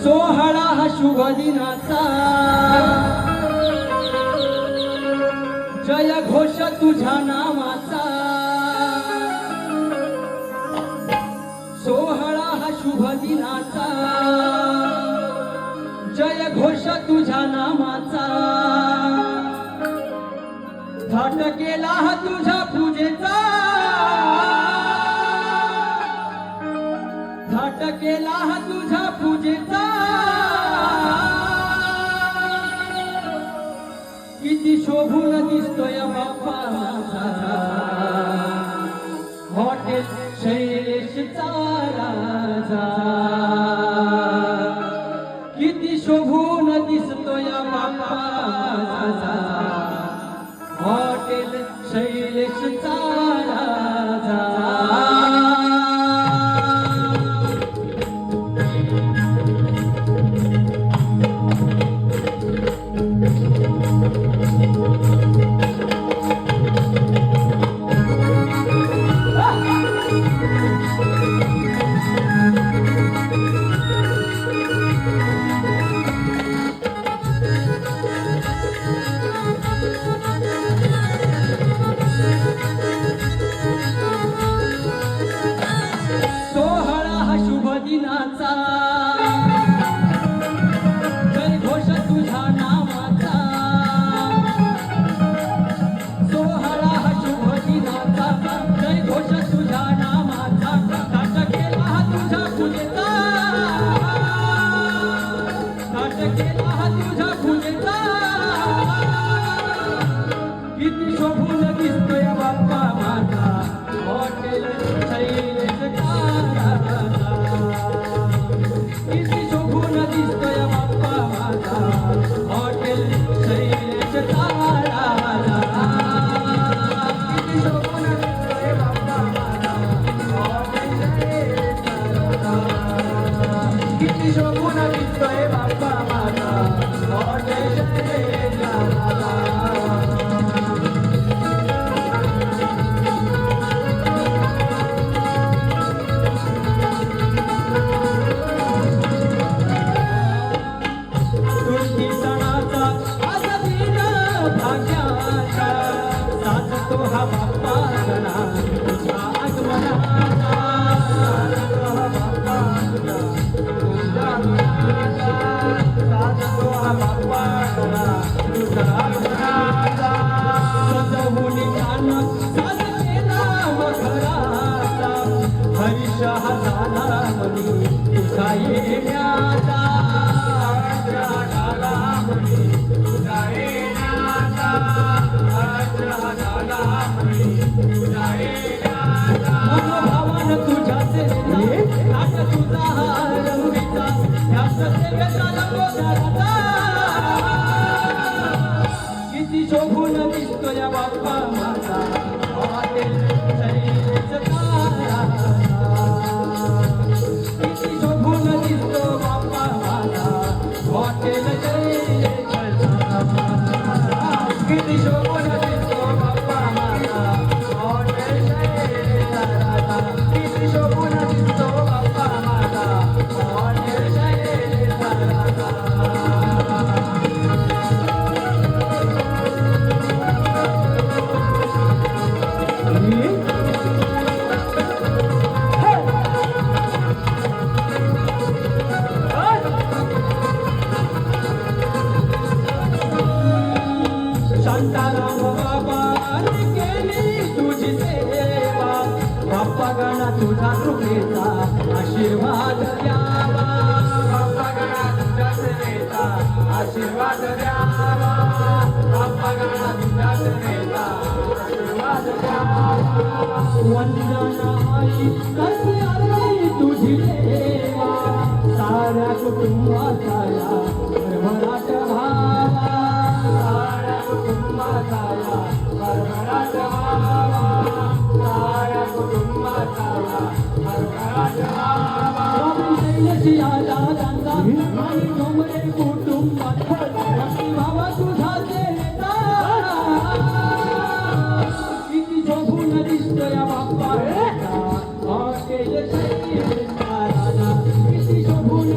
सोहळा हा शुभ दिनाचा जय घोष तुझ्या नावाचा सोहळा हा शुभ दिनाचा जय घोष तुझ्या नामाचा थाट केला हा तुझ्या पूजेचा थाट केला हा तुझ्या पूजेचा किती शोभून दिसतोय बाप्पा माझा हॉटेल शैलेशचा राजा किती शोभून दिसतोय बाप्पा माझा हॉटेल शैलेशचा राजा दिनाचा जय घोष तुझ्या नावाचा सोहळा हा शुभ दिनाचा जय घोष तुझ्या नावाचा थाट केला हा तुझ्या पूजेचा थाट केला हा तुझ्या पूजेचा किती शोभून दिसतोय बाप्पा माझा हॉटेल शैलेशचा राजा किती शोभून दिसतोय बाप्पा माझा हॉटेल शैलेशचा राजा किती शोभून दिसतोय बाप्पा माझा हॉटेल शैलेशचा राजा किती शोभून दिसतोय बाप्पा माझा हॉटेल शैलेशचा राजा तो हा बाप्पा गणा तुझ्या आगमनाचा तो हा बाप्पा गणा तुझ्या आगमनाचा सजवून छान साज केला मखराचा हरीश हा झाला मनी तुझा येण्याचा झाला मनी तुझा येण्याचा मनोभावान तुझ्या नाट तुझा रंगीचा किती शोभून दिसतोय बाप्पा माझा हॉटेल शैलेशचा किती शोभून दिसतो बाप्पा माझा हॉटेल शैलेशचा किती शोभून दिसतो बाप्पा माझा हॉटेल शैलेशचा किती शोभून दिसतो बाप्पा माझा हॉटेल शैलेशचा शांताराम बाबांनी केली तुझी सेवा बाप्पा गणा तुझा कृपेचा आशीर्वाद द्यावा बाप्पा गणा तुझ्या सेवेचा आशीर्वाद द्यावा बाप्पा गणा तुझ्या सेवेचा आशीर्वाद द्यावा वंदना आई कसे आली तुझी सेवा साऱ्या कुटुंबाचा भरभराट भावा साऱ्या कुटुंबाचा भरभराट भावा साऱ्या कुटुंबाचा भरभराट भावा शैलेशी आला दादा आणि डोंगरे कुटुंबात भक्ती भावा तुझा देता किती शोभून दिसतोय बाप्पा हॉटेल शैलेशचा राजा किती शोभून